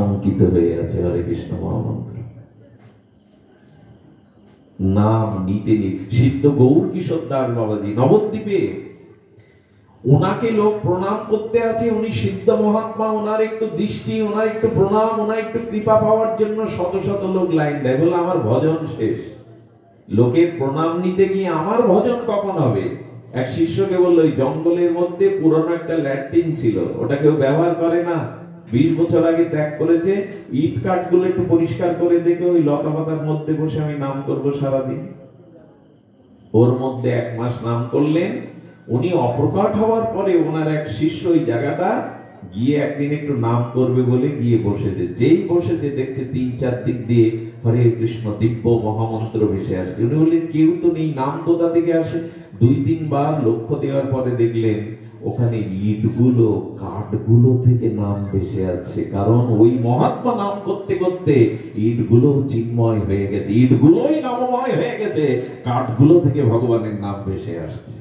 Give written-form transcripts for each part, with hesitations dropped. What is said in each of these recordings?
অঙ্কিত হয়ে আছে হরে কৃষ্ণ মহামন্ত্র। নাম নিতে সিদ্ধ গৌর কিশোর দাস বাবাজি নবদ্বীপে, ওনাকে লোক প্রণাম করতে আছে, উনি সিদ্ধ মহাত্মা, ওনার একটু দৃষ্টি, ওনার একটু প্রণাম, ওনার একটু কৃপা পাওয়ার জন্য শত শত লোক লাইন দেয়। বলে আমার ভজন শেষ, লোকের প্রণাম নিতে গিয়ে আমার ভজন কখন হবে? এক শিষ্যকে বললো, ওই জঙ্গলের মধ্যে পুরনো একটা ল্যাট্রিন ছিল, ওটা কেউ ব্যবহার করে না, 20 বছর আগে ত্যাগ করেছে, ইট কাঠ গুলো একটু পরিষ্কার করে দেখে ওই লতা পাতার মধ্যে বসে আমি নাম করবো সারাদিন। ওর মধ্যে 1 মাস নাম করলেন। উনি অপ্রকট হওয়ার পরে ওনার এক শিষ্য ওই জায়গাটা গিয়ে একদিন একটু নাম করবে বলে গিয়ে বসেছে। যেই বসেছে দেখছে 3-4 দিক দিয়ে হরে কৃষ্ণ দিব্য মহামন্ত্র ভেসে আসছে। উনি বললেন কেউ তো নেই, নাম কোথা থেকে আসে? 2-3 বার লক্ষ্য দেওয়ার পরে দেখলেন ওখানে ইটগুলো কাঠগুলো থেকে নাম ভেসে আছে। কারণ ওই মহাত্মা নাম করতে করতে ইটগুলো চিন্ময় হয়ে গেছে, ইটগুলোই নামময় হয়ে গেছে, কাঠগুলো থেকে ভগবানের নাম ভেসে আসছে।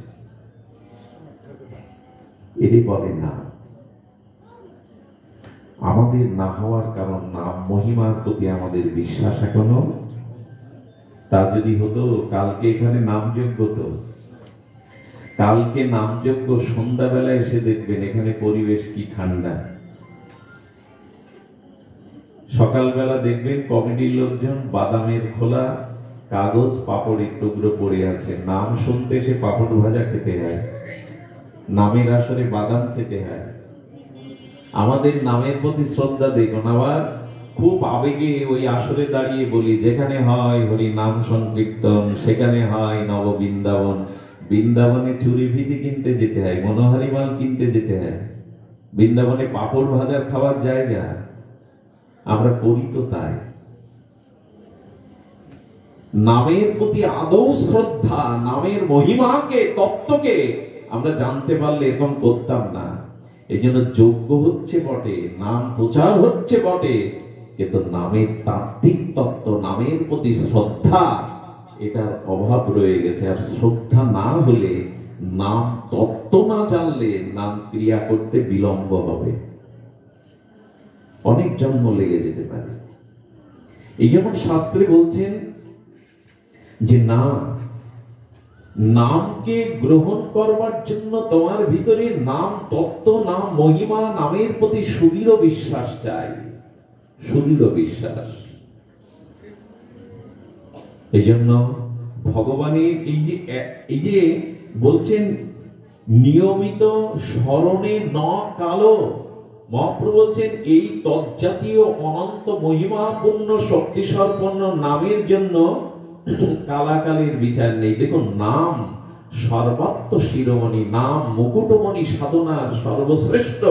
এরই বলে নাম। আমাদের না হওয়ার কারণ নাম মহিমার প্রতি আমাদের বিশ্বাস এখনো। তা যদি হতো কালকে এখানে নামযজ্ঞ হতো, কালকে নামযজ্ঞ সন্ধ্যাবেলা এসে দেখবেন এখানে পরিবেশ কি ঠান্ডা। সকালবেলা দেখবেন কমিটির লোকজন বাদামের খোলা, কাগজ, পাপড়ের টুকরো পড়ে আছে। নাম শুনতে এসে পাপড় ভাজা খেতে হয়, নামের আসরে বাদাম খেতে হয়। আমাদের নামের প্রতি শ্রদ্ধা দেখুন। আবার খুব আবেগে ওই আসরে দাঁড়িয়ে বলি, যেখানে হয় হরি নাম সংকীর্তন সেখানে হয় নব বৃন্দাবন। বৃন্দাবনে চুরি ভিদি কিনতে যেতে হয়, মনোহারি মাল কিনতে যেতে হয়, বৃন্দাবনে পাপড় ভাজার খাবার জায়গা। আমরা করি তো তাই। নামের প্রতি আদৌ শ্রদ্ধা, নামের মহিমাকে, তত্ত্বকে আমরা জানতে পারলে এরকম করতাম না। এই জন্য যজ্ঞ হচ্ছে বটে, নাম প্রচার হচ্ছে বটে, কিন্তু নামের তাত্ত্বিক তত্ত্ব, নামের প্রতি শ্রদ্ধা, এটার অভাব রয়ে গেছে। আর শ্রদ্ধা না হলে, নাম তত্ত্ব না জানলে নাম ক্রিয়া করতে বিলম্ব হবে, অনেক জন্ম লেগে যেতে পারে। এই জন্য শাস্ত্রে বলছেন যে নামকে গ্রহণ করবার জন্য তোমার ভিতরে নাম তত্ত্ব, নাম মহিমা, নামের প্রতি সুদৃঢ় বিশ্বাস চাই, সুদৃঢ় বিশ্বাস। এই জন্য ভগবানের এই যে বলছেন নিয়মিত স্মরণে ন কালো, মহাপ্রভু বলছেন এই তজ্জাতীয় অনন্ত মহিমাপূর্ণ শক্তিসম্পন্ন নামের জন্য কালাকালের বিচার নেই। দেখুন, নাম সর্বাত্ম শিরোমণি, নাম মুকুটমণি, সাধনার সর্বশ্রেষ্ঠ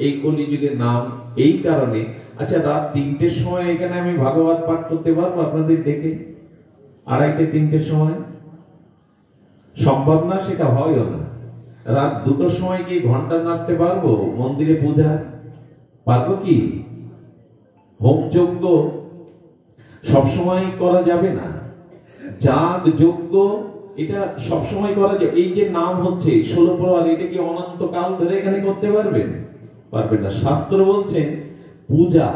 এই কলিযুগের নাম। এই কারণে আচ্ছা, রাত 3টের সময় এখানে আমি ভাগবত পাঠ করতে পারবো আপনাদের ডেকে? 2:30-3টের সময় সম্ভব না, সেটা হয়ও না। রাত 2টোর সময় কি ঘন্টা নাড়তে পারবো? মন্দিরে পূজা পারবো কি? হোম যজ্ঞ সবসময় করা যাবে না, যাগ যজ্ঞ এটা সবসময় করা যাবে। এই যে নাম হচ্ছে 16 প্রহর, এটা কি অনন্তকাল ধরে এখানে করতে পারবেন? পারবেন না। শাস্ত্র বলছেন পূজা,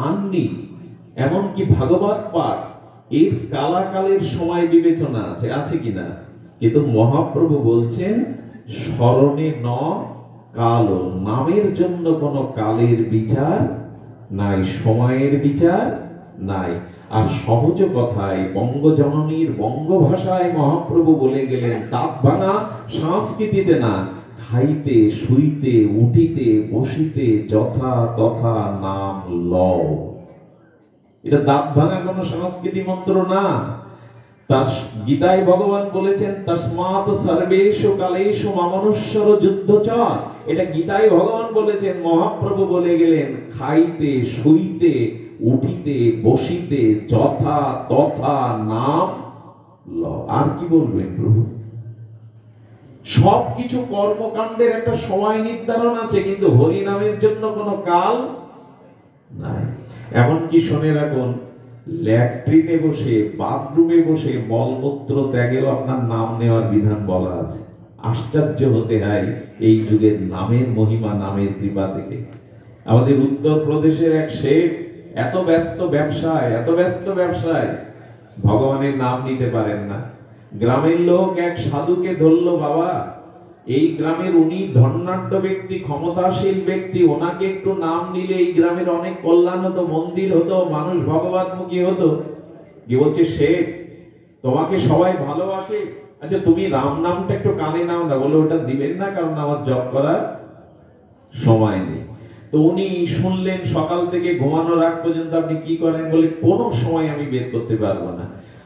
আন্নি, এমনকি ভাগবত পাঠ, এর কালাকালের সময় বিবেচনা আছে, আছে কিনা? কিন্তু মহাপ্রভু বলছেন স্মরণে ন কাল, নামের জন্য কোনো কালের বিচার নাই, সময়ের বিচার নাই। আর সহজ কথায় বঙ্গজননীর বঙ্গ ভাষায় মহাপ্রভু বলে গেলেন, দাঁত ভাঙা সংস্কৃতিতে না, খাইতে শুইতে উঠিতে বসিতে যথা তথা নাম লও। এটা দাঁত ভাঙা কোন সংস্কৃতি মন্ত্র না। তার গীতায় ভগবান বলেছেন তস্মাৎ সর্বেষু কালেষু মামনুষ্যর যুদ্ধচর। এটা গীতায় ভগবান বলেছেন, মহাপ্রভু বলে গেলেন খাইতে শুইতে উঠিতে বসিতে যথা তথা নাম লও। আর কি বলবেন প্রভু? সবকিছু কর্মকাণ্ডের একটা সময় নির্ধারণ আছে, কিন্তু হরি নামের জন্য কোনো কাল নাই। এমনকি শুনে রাখুন, ল্যাট্রিনে বসে, বাথরুমে বসে মলমূত্র ত্যাগেও আপনার নাম নেওয়ার বিধান বলা আছে। আশ্চর্য হতে হয় এই যুগের নামের মহিমা, নামের কৃপা থেকে। আমাদের উত্তরপ্রদেশের এক শেঠ এত ব্যস্ত ব্যবসায় ভগবানের নাম নিতে পারেন না। গ্রামের লোক এক সাধুকে ধরলো, বাবা এই গ্রামের উনি ধনাঢ্য ব্যক্তি, ক্ষমতাশীল ব্যক্তি, ওনাকে একটু নাম নিলে এই গ্রামের অনেক কল্যাণ হতো, মন্দির হতো, মানুষ ভগবানমুখী হতো। কি বলছে, শেঠ তোমাকে সবাই ভালোবাসে, আচ্ছা তুমি রাম নামটা একটু কানে নাও না। বলে ওটা দিবেন না, কারণ আমার জপ করার সময় নেই। তো উনি শুনলেন, সকাল থেকে ঘুমানোর আগ পর্যন্ত আপনি কি করেন? বলে কোনো সময় আমি বের করতে পারবো না।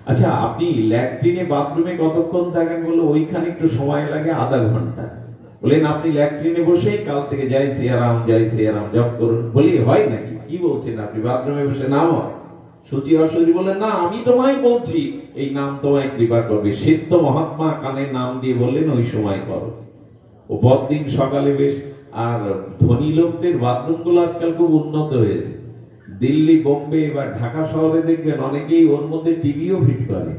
আচ্ছা আপনি ল্যাট্রিনে বাথরুমে কতক্ষণ থাকেন? বলে ওইখানে একটু সময় লাগে আধা ঘন্টা। বলেন আপনি ল্যাট্রিনে বসেই কাল থেকে জয় সিয়ারাম জপ করুন। বলি হয় নাকি? কি বলছেন আপনি? বাথরুমে বসে নাম হয়? সুচি অসুরি বলেন, না আমি তোমায় বলছি এই নাম তোমায় কৃপা করবে। সিদ্ধ মহাত্মা কানে নাম দিয়ে বললেন ওই সময় করো। ও পরদিন সকালে বেশ। আর ধনী লোকদের বাথরুম গুলো আজকাল খুব উন্নত হয়েছে। দিল্লি, বোম্বে বা ঢাকা শহরে দেখবেন অনেকেই ওর মধ্যে টিভিও ফিট করে,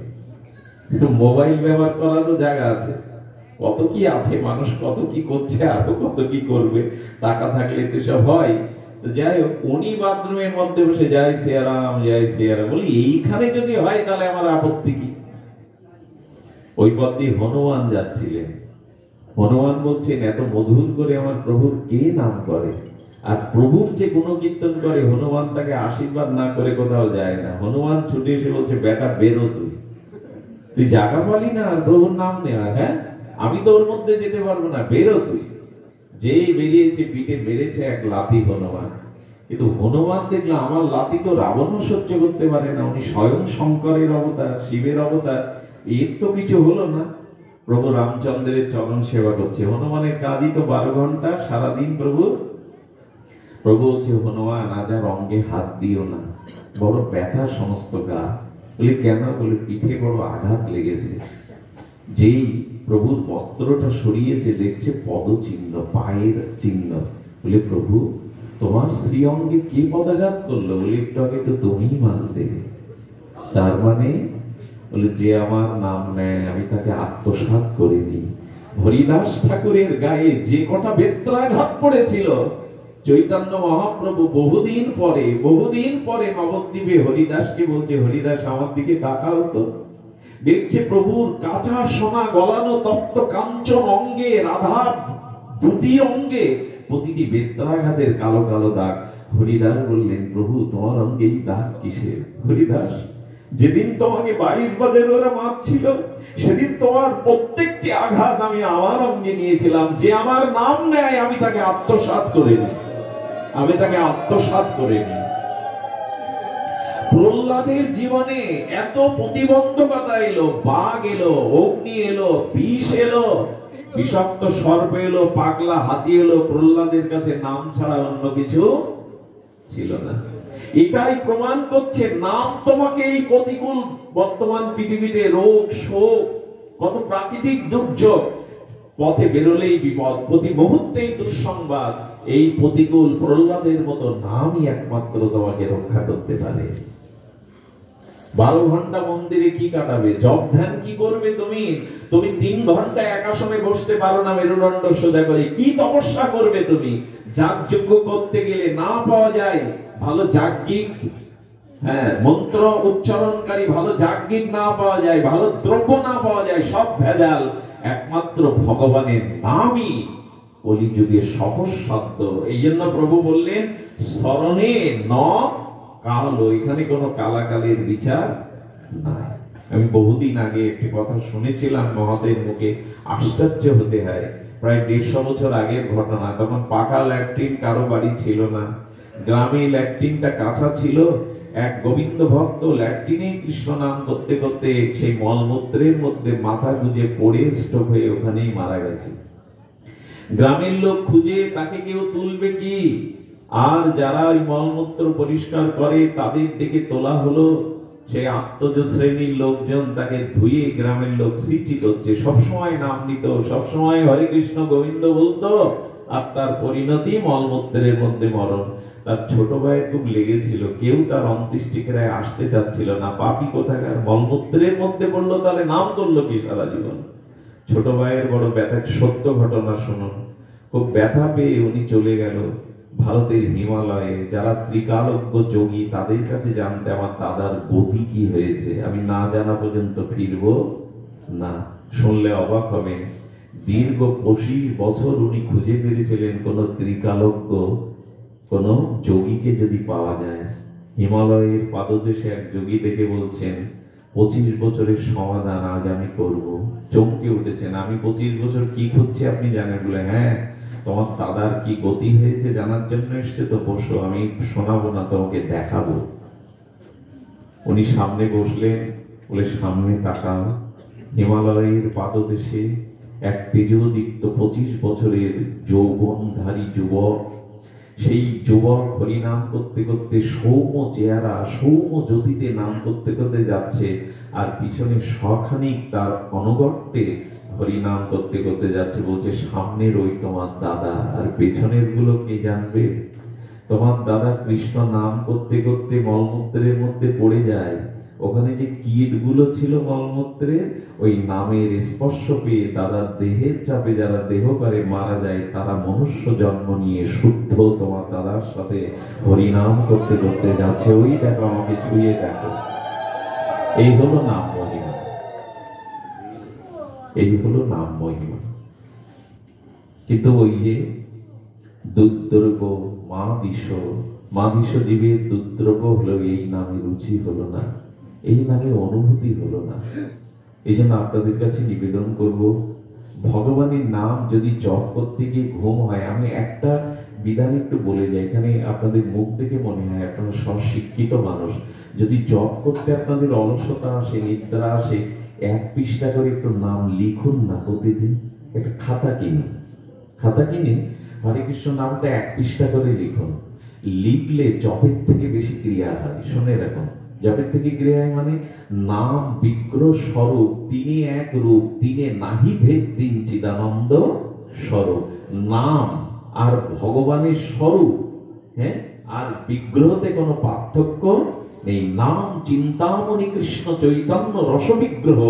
মোবাইল ব্যবহার করারও জায়গা আছে। কত কি আছে, মানুষ কত কি করছে, আরো কত কি করবে, টাকা থাকলে তো সব হয়। তো যাই হোক, উনি বাথরুমের মধ্যে বসে জয় সিয়ারাম বলি এইখানে যদি হয় তাহলে আমার আপত্তি কি? ওই পথ দিয়ে হনুমান যাচ্ছিলেন। হনুমান বলছেন, এত মধুর করে আমার প্রভুর কে নাম করে? আর প্রভুর যে গুণকীর্তন করে, হনুমান তাকে আশীর্বাদ না করে কোথাও যায় না। হনুমান ছুটে এসে বলছে, বেটা বেরো, তুই জায়গা পালি না আর প্রভুর নাম নেওয়া? হ্যাঁ, আমি তো ওর মধ্যে যেতে পারবো না, বেরো তুই। যেই বেরিয়েছে, পিঠে মেরেছে এক লাথি হনুমান। কিন্তু হনুমান দেখলো আমার লাথি তো রাবণও সহ্য করতে পারে না, উনি স্বয়ং শঙ্করের অবতার, শিবের অবতার, এর তো কিছু হলো না। প্রভু রামচন্দ্রের চরণ সেবা করছে। হনুমানের কাজই তো 12 ঘন্টা সারাদিন প্রভু বলছে, হনুমান আজ আর অঙ্গে হাত দিও না, বড় ব্যথা সমস্ত গা। বলে কেন? বলে পিঠে বড় আঘাত লেগেছে। যেই প্রভুর বস্ত্রটা সরিয়েছে দেখছে পদচিহ্ন, পায়ের চিহ্ন। বলে প্রভু তোমার শ্রী অঙ্গে কে পদাঘাত করলো? বলে একটু আগে তো তুমিই মানলে। তার মানে বলে যে আমার নাম নেয় আমি তাকে আত্মসাৎ করে নিই। হরিদাস ঠাকুরের গায়ে যে কটা বেত্রাঘাত পড়েছিল, চৈতন্য মহাপ্রভু বহুদিন পরে নবদ্বীপে হরিদাসকে বলছে, হরিদাস আমার দিকে তাকাও তো। দেখছে প্রভুর কাঁচা সোনা গলানো তপ্ত কাঞ্চন অঙ্গে, রাধা দুটি অঙ্গে প্রতিটি বেত্রাঘাতের কালো কালো দাগ। হরিদাস বললেন, প্রভু তোমার অঙ্গে এই দাগ কিসের? হরিদাস, যেদিন তোমাকে 22 বাজে ওরা মারছিল, সেদিন তোমার প্রত্যেকটি আঘাত আমি আমার অঙ্গে নিয়েছিলাম। যে আমার নাম নেয় আমি তাকে আত্মসাৎ করে নিই, প্রহ্লাদের জীবনে এত প্রতিবন্ধকতা এলো, বাঘ এলো, অগ্নি এলো, বিষ এলো, বিষাক্ত সর্প এলো, পাগলা হাতি এলো, প্রহ্লাদের কাছে নাম ছাড়া অন্য কিছু ছিল না। এটাই প্রমাণ করছে নাম তোমাকে এই প্রতিকূল বর্তমান পৃথিবীতে রোগ, শোক, কত প্রাকৃতিক দুর্যোগ, পথে বেরোলেই বিপদ, প্রতি মুহূর্তেই দুঃসংবাদ, এই প্রতিকূল প্রহ্লাদের মতো নামই একমাত্র তোমাকে রক্ষা করতে পারে। 12 ঘন্টা মন্দিরে কি কাটাবে? জপ ধ্যান কি করবে? তুমি 3 ঘন্টা এক আসনে বসতে পারো না মেরুদণ্ড সোজা করে, কি তপস্যা করবে তুমি? যাগযজ্ঞ করতে গেলে না পাওয়া যায় ভালো যাজ্ঞিক, মন্ত্র উচ্চারণকারী ভালো যাজ্ঞিক না পাওয়া যায়, ভালো দ্রব্য না পাওয়া যায়, সব ভেজাল। একমাত্র ভগবানের নামই কলিযুগে সহজ শব্দ। এই জন্য প্রভু বললেন, স্মরণে ন কালো, এখানে কোনো কালাকালের বিচার নাই। আমি বহুদিন আগে একটি কথা শুনেছিলাম মহাদেব মুখে, আশ্চর্য হতে হয়। প্রায় 150 বছর আগের ঘটনা। তখন পাকা ল্যাট্রিন কারো বাড়ি ছিল না, গ্রামে ল্যাট্রিনটা কাঁচা ছিল। এক গোবিন্দ ভক্ত ল্যাট্রিনে কৃষ্ণ নাম করতে করতে সেই মলমূত্রের মধ্যে মাথা গুঁজে পড়ে স্ট্রোক হয়ে ওখানেই মারা গেছে। গ্রামের লোক খুঁজে, তাকে কেউ তুলবে কি? আর যারা ওই মলমূত্র পরিষ্কার করে তাদের ডেকে তোলা হলো। সেই আত্মজ শ্রেণীর লোকজন তাকে ধুয়ে গ্রামের লোক সিচি করছে। সবসময় নাম নিত, সবসময় হরে কৃষ্ণ গোবিন্দ বলতো, আর তার পরিণতি মলমূত্রের মধ্যে মরণ। তার ছোট ভাইয়ের খুব লেগেছিল, কেউ তার অন্ত্যেষ্টিক্রিয়ায় আসতে চাচ্ছিল না। পাপী কোথাকার, মলমূত্রের মধ্যে পড়লো, তাহলে নাম করলো কি সারা জীবন? ছোট ভাইয়ের বড় ব্যথা। সত্য ঘটনা শুনুন। খুব ব্যথা পেয়ে উনি চলে গেল। ভারতের হিমালয়ে যারা ত্রিকালজ্ঞ যোগী, তাদের কাছে জানতে আমার দাদার গতি কি হয়েছে। আমি না জানা পর্যন্ত ফিরবো না। শুনলে অবাক হবেন, দীর্ঘ 25 বছর উনি খুঁজে পেরেছিলেন কোন ত্রিকালজ্ঞ, কোন যোগীকে যদি পাওয়া যায়। হিমালয়ের পাদদেশে এক যোগী দেখে বলছেন, 25 বছরের সমাধান আজ আমি করব। চমকে উঠেছেন, আমি 25 বছর কি খুঁজছি আপনি জানেন? বলে, হ্যাঁ, তোমার দাদার কি গতি হয়েছে জানার জন্য এসছে তো, বসো, আমি শোনাবো না, তোমাকে দেখাবো। উনি সামনে বসলেন, বলে সামনে তাকাও। হিমালয়ের পাদদেশে এক তেজোদীপ্ত 25 বছরের যৌবনধারী যুবক, সেই যুবক হরিনাম করতে করতে সৌম্য চেহারা, সৌম্য জ্যোতিতে নাম করতে করতে যাচ্ছে, আর পিছনে শখানিক তার অনুগত্যে হরিনাম করতে করতে যাচ্ছে। বলছে, সামনের ওই তোমার দাদা, আর পেছনের গুলো কে জানবে? তোমার দাদা কৃষ্ণ নাম করতে করতে মলমূত্রের মধ্যে পড়ে যায়, ওখানে যে কীট গুলো ছিল মলমূত্রের, ওই নামের স্পর্শ পেয়ে দাদার দেহের চাপে যারা দেহ করে মারা যায়, তারা মনুষ্য জন্ম নিয়ে শুদ্ধ তোমার দাদার সাথে হরিনাম করতে করতে যাচ্ছে। ওই দেখো, আমাকে ছুঁয়ে দেখো। এই হলো নাম মহিমা, এই হলো নাম মহিমা। কিন্তু ওই যে দুর্দ্রব্য মাদিশ জীবের দুর্দ্রব্য হলো, এই নামে রুচি হলো না, এই নামে অনুভূতি হলো না। এই জন্য আপনাদের কাছে নিবেদন করব, ভগবানের নাম যদি জপ করতে গিয়ে ঘুম হয়, আমি একটা বিধান একটু বলে যাই, এখানে আপনাদের মুখ দেখে মনে হয় আপনারা শিক্ষিত মানুষ। যদি জপ করতে আপনাদের অলসতা আসে, নিদ্রা আসে, 1 পৃষ্ঠা করে একটু নাম লিখুন না প্রতিদিন। একটা খাতা কিনে হরে কৃষ্ণ নামটা 1 পৃষ্ঠা করে লিখুন। লিখলে জপের থেকে বেশি ক্রিয়া হয়। শুনে রাখুন, জপের থেকে ক্রিয়া হয় মানে, নাম বিগ্রহ স্বরূপ, তিনি এক রূপ, তিনি নাহি ভেদ, তিন চিদানন্দ স্বরূপ। নাম আর ভগবানের স্বরূপ, হ্যাঁ, আর বিগ্রহতে কোনো পার্থক্য নেই। নাম চিন্তামণি কৃষ্ণ চৈতন্য রস বিগ্রহ,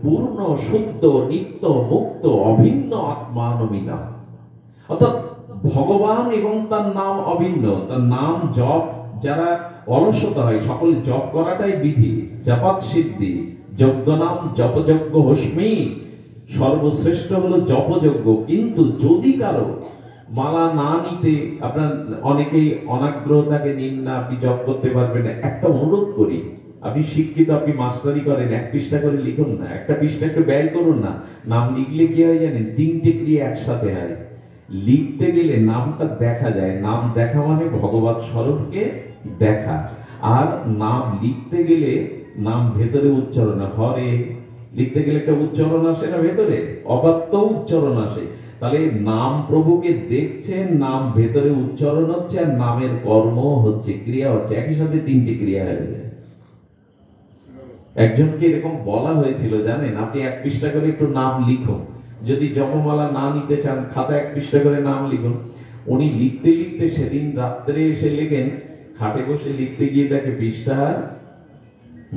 পূর্ণ শুদ্ধ নিত্য মুক্ত অভিন্ন আত্মানমিনা। অর্থাৎ ভগবান এবং তার নাম অভিন্ন। তার নাম জপ যারা অলসতা হয়, সকলে জপ করাটাই বিধি। জপাত সিদ্ধি, যজ্ঞ নাম জপযজ্ঞ হস্মি, সর্বশ্রেষ্ঠ হলো জপযজ্ঞ। কিন্তু যদি কারো মালা না নিতে, আপনার অনেকেই অনাগ্রহতাকে নিন না, আপনি জপ করতে পারবেন না, একটা অনুরোধ করি, আপনি শিক্ষিত, আপনি মাস্টারি করেন, 1 পৃষ্ঠা করে লিখুন না, একটা পৃষ্ঠা একটু ব্যয় করুন না। নাম লিখলে কি হয় জানেন? 3টে ক্রিয়া একসাথে হয়। লিখতে গেলে নামটা দেখা যায়, নাম দেখা মানে ভগবত স্বরূপকে দেখা। আর নাম লিখতে গেলে নাম ভেতরে উচ্চারণ, হরে লিখতে গেলে একটা উচ্চারণ আসে না ভেতরে, অবাত্য উচ্চারণ আসে। তাহলে নাম প্রভুকে দেখছেন, নাম ভেতরে উচ্চারণ হচ্ছে, আর নামের কর্ম হচ্ছে, ক্রিয়া হচ্ছে, একই সাথে 3টে ক্রিয়া হয়ে যায়। একজনকে এরকম বলা হয়েছিল জানেন, আপনি 1 পৃষ্ঠা করে একটু নাম লিখুন, যদি জপমালা না নিতে চান খাতা 1 পৃষ্ঠা করে নাম লিখুন। উনি লিখতে লিখতে সেদিন রাত্রে এসে লেখেন, খাটে বসে লিখতে গিয়ে দেখে পৃষ্ঠা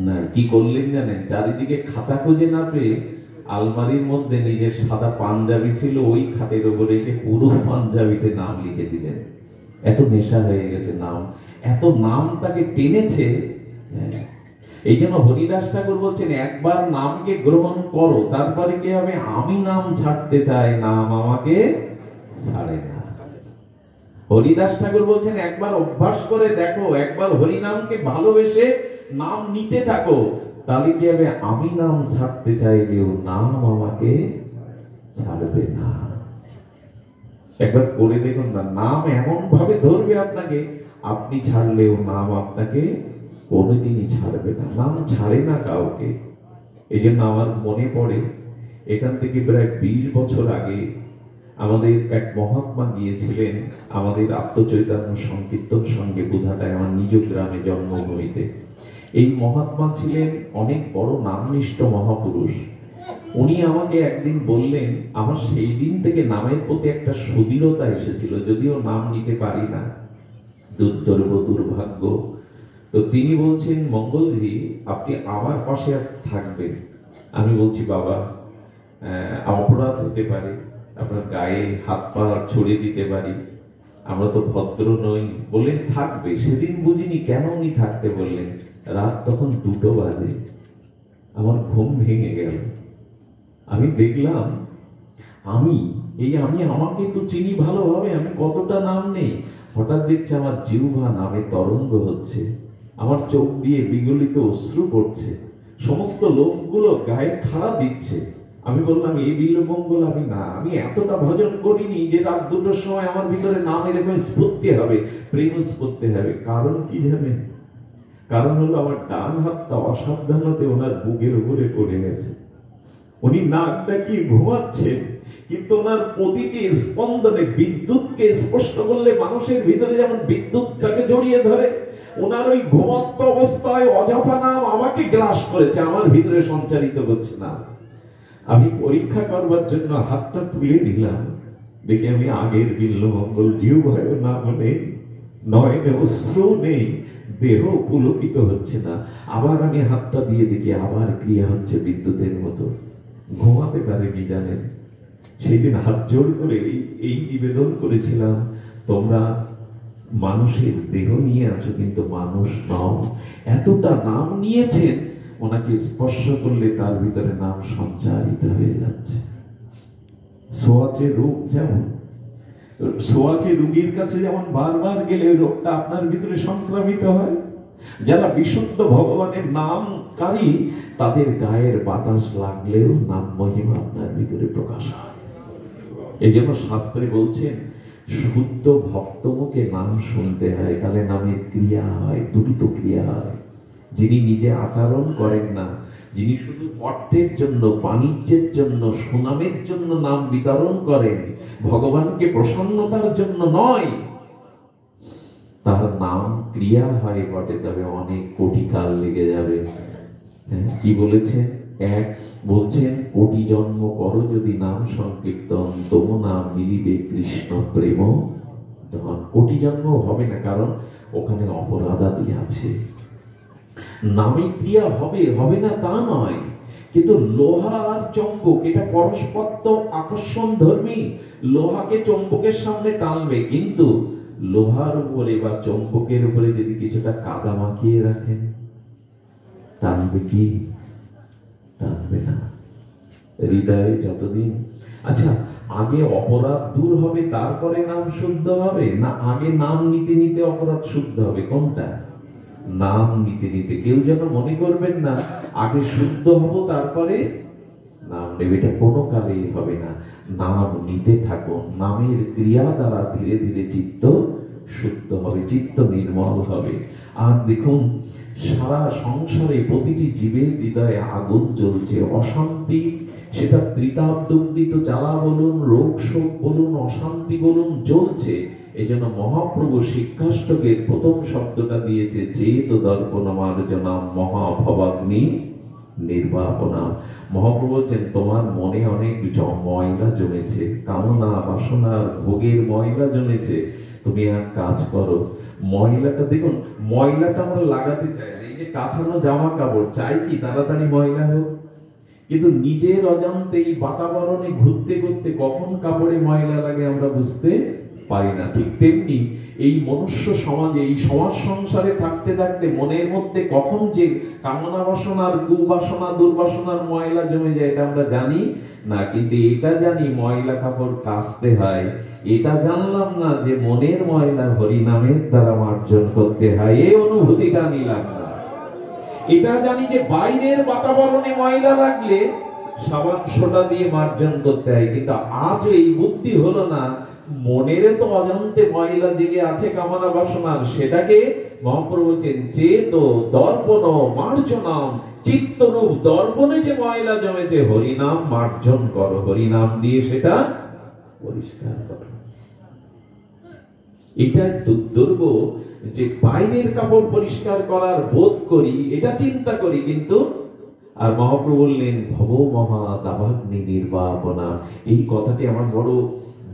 না। কি করলেন জানেন? চারিদিকে খাতা খুঁজে না পেয়ে আলমারির মধ্যে নিজের সাদা পাঞ্জাবি ছিল, ওই খাটের উপর রেখে পুরো পাঞ্জাবিতে নাম লিখে দিলেন। এত নেশা হয়ে গেছে নাম, এত নাম তাকে টেনেছে। এই জন্য হরিদাস ঠাকুর বলছেন, একবার নামকে গ্রহণ করো, তারপরে কি হবে? আমি নাম ছাড়তে চাই, নাম আমাকে ছাড়ে না। হরিদাস ঠাকুর বলছেন, একবার অভ্যাস করে দেখো, একবার হরিনামকে ভালোবেসে নাম নিতে থাকো, তাহলে কি হবে? আমি নাম ছাড়তে চাইলেও নাম আমাকে ছাড়বে না। একবার করে দেখুন না, নাম এমন ভাবে ধরবে আপনাকে, আপনি ছাড়লেও নাম আপনাকে কোনোদিনই ছাড়বে না। নাম ছাড়ে না কাউকে। এই জন্য আমার মনে পড়ে, এখান থেকে প্রায় 20 বছর আগে আমাদের এক মহাত্মা গিয়েছিলেন আমাদের আত্মচৈতন্য সংকীর্তন সঙ্গে বুধাটায়, আমার নিজ গ্রামে জন্মভূমিতে। এই মহাত্মা ছিলেন অনেক বড় নামনিষ্ঠ মহাপুরুষ। উনি আমাকে একদিন বললেন, আমার সেই দিন থেকে নামের প্রতি একটা সুদৃঢ়তা এসেছিল, যদিও নাম নিতে পারি না, দুর্ভাগ্য। তো তিনি বলছেন, মঙ্গলজি আপনি আমার পাশে থাকবেন। আমি বলছি, বাবা অপরাধ হতে পারে, আপনার গায়ে হাত পা ছড়িয়ে দিতে পারি, আমরা তো ভদ্র নই, বললেন থাকবে। সেদিন বুঝিনি কেন উনি থাকতে বললেন। রাত তখন 2টো বাজে, আমার ঘুম ভেঙে গেল। আমি দেখলাম আমি আমাকে তো চিনি ভালোভাবে, আমি কতটা নাম নেই। হঠাৎ দেখছি আমার জিহ্বা নামে তরঙ্গ হচ্ছে, আমার চোখ দিয়ে বিগলিত অশ্রু পড়ছে, সমস্ত লোকগুলো গায়ে খাড়া দিচ্ছে। আমি বললাম এই বিল্লমঙ্গল আমি না, আমি এতটা ভজন করিনি যে রাত 2টোর সময় আমার ভিতরে নাম এরকম স্ফূর্তি হবে, প্রেম স্ফূর্তি হবে। কারণ কি জানেন? কারণ হলো আমার ডান হাতটা অসাবধানতে ওনার বুকের উপরে পড়ে গেছে। উনি নাক ডাকিয়ে ঘুমাচ্ছেন, কিন্তু ওনার প্রতিটি স্পন্দনে বিদ্যুৎকে স্পষ্ট করলে মানুষের ভিতরে যেমন বিদ্যুৎটাকে জড়িয়ে ধরে, ওনার ওই ঘুমন্ত অবস্থায় অজাপা নাম আমাকে গ্রাস করেছে, আমার ভিতরে সঞ্চারিত করছে না। আমি পরীক্ষা করবার জন্য হাতটা তুলে দিলাম, দেখি আমি আগের বিল্লমঙ্গল, জিহ্বায় নাম নেই, নয়নে অশ্রু নেই, দেহ পুলকিত হচ্ছে না। আবার আমি হাতটা দিয়ে দেখি আবার ক্রিয়া হচ্ছে বিদ্যুতের মতো। ঘুমাতে পারে কি জানেন? সেই দিন হাত জোর করে এই নিবেদন করেছিলাম, তোমরা মানুষের দেহ নিয়ে আছো কিন্তু মানুষ নও। এতটা নাম নিয়েছেন, ওনাকে স্পর্শ করলে তার ভিতরে নাম সঞ্চারিত হয়ে যাচ্ছে। সোয়াচে রোগ যেমন, সোয়াচে রোগীর কাছে যেমন বারবার গেলে রোগটা আপনার ভিতরে সংক্রামিত হয়, যারা বিশুদ্ধ ভগবানের নামকারী তাদের গায়ের বাতাস লাগলেও নাম মহিমা আপনার ভিতরে প্রকাশ হয়। এই জন্য শাস্ত্রে বলছেন শুদ্ধ ভক্ত মুখে নাম শুনতে হয়, তাহলে নামের ক্রিয়া হয়, দ্রুত ক্রিয়া হয়। যিনি নিজে আচরণ করেন না, যিনি শুধু অর্থের জন্য, বাণিজ্যের জন্য, সুনামের জন্য নাম বিতরণ করেন, ভগবানকে প্রসন্নতার জন্য নয়, তার নাম ক্রিয়া হয় বটে, তবে অনেক কোটি কাল লেগে যাবে। কি বলেছেন? এক বলছেন কোটি জন্ম করো যদি নাম সংকীর্তন, তবু নাম মিলিবে কৃষ্ণ প্রেম ধন। কোটি জন্ম হবে না, কারণ ওখানে অপরাধাদি আছে। নামে ক্রিয়া হবে, হবে না তা নয়, কিন্তু লোহা আর চম্বক এটা পরস্পর আকর্ষণ ধর্মী। লোহাকে চম্বকের সামনে টানবে, কিন্তু লোহার উপরে বা চম্বকের উপরে যদি কিছুটা কাদা মাখিয়ে রাখেন, টানবে কি? টানবে না। হৃদয়ে যতদিন, আচ্ছা আগে অপরাধ দূর হবে তারপরে নাম শুদ্ধ হবে, না আগে নাম নিতে নিতে অপরাধ শুদ্ধ হবে? কোনটা? নাম নিতে নিতে। কেউ যেন মনে করবেন না আগে শুদ্ধ হব তারপরে নাম নেবে, এটা কোনো কালেই হবে না। নাম নিতে থাকুন, নামের ক্রিয়া দ্বারা ধীরে ধীরে চিত্ত শুদ্ধ হবে, চিত্ত নির্মল হবে। আর দেখুন সারা সংসারে প্রতিটি জীবের হৃদয়ে আগুন জ্বলছে, অশান্তি, সেটা ত্রিতাপদুগ্ধিত জ্বালা বলুন, রোগ শোক বলুন, অশান্তি বলুন, জ্বলছে। এই জন্য মহাপ্রভু শিক্ষাষ্টকের প্রথম শব্দটা দিয়েছে চেত দর্পণ মার্জনা মহাভবাগ্নি নির্বাপনা। মহাপ্রভু বলছেন তোমার মনে অনেক ময়লা জমেছে, কামনা বাসনার ভোগের ময়লা জমেছে, তুমি এক কাজ করো, ময়লাটা দেখুন, ময়লাটা আমরা লাগাতে চাই, এই যে কাছানো জামা কাপড় চাই কি তাড়াতাড়ি ময়লা হোক, কিন্তু নিজের অজান্তেই বাতাবরণে ঘুরতে ঘুরতে কখন কাপড়ে ময়লা লাগে আমরা বুঝতে পারি না। ঠিক তেমনি এই মনুষ্য সমাজে, এই সমাজ সংসারে থাকতে থাকতে মনের মধ্যে কখন যে কামনা বাসনার, কুবাসনা, দুর্বাসনার ময়লা জমে যায় এটা আমরা জানি না, কিন্তু এটা জানি ময়লা কাপড় কাচতে হয়। এটা জানলাম না যে মনের ময়লা হরিনামের দ্বারা মার্জন করতে হয়, এই অনুভূতিটা নিলাম না। এটা জানি যে বাইরের বাতাবরণে ময়লা লাগলে সাবান সোডা দিয়ে মার্জন করতে হয়, কিন্তু আজও এই বুদ্ধি হলো না মনের তো অজান্তে ময়লা জেগে আছে কামনা বাসনার, সেটাকে মহাপ্রভু বলছেন চেত দর্পণ মার্জনম, চিত্তরূপ দর্পণে যে ময়লা জমেছে হরিনাম মার্জন করো, হরিনাম দিয়ে সেটা পরিষ্কার করো। এটা দুর্দৈব যে বাইরের কাপড় পরিষ্কার করার বোধ করি, এটা চিন্তা করি, কিন্তু আর মহাপ্রভু বললেন ভব মহা দাবাগ্নি নির্বাপনা। এই কথাটি আমার বড়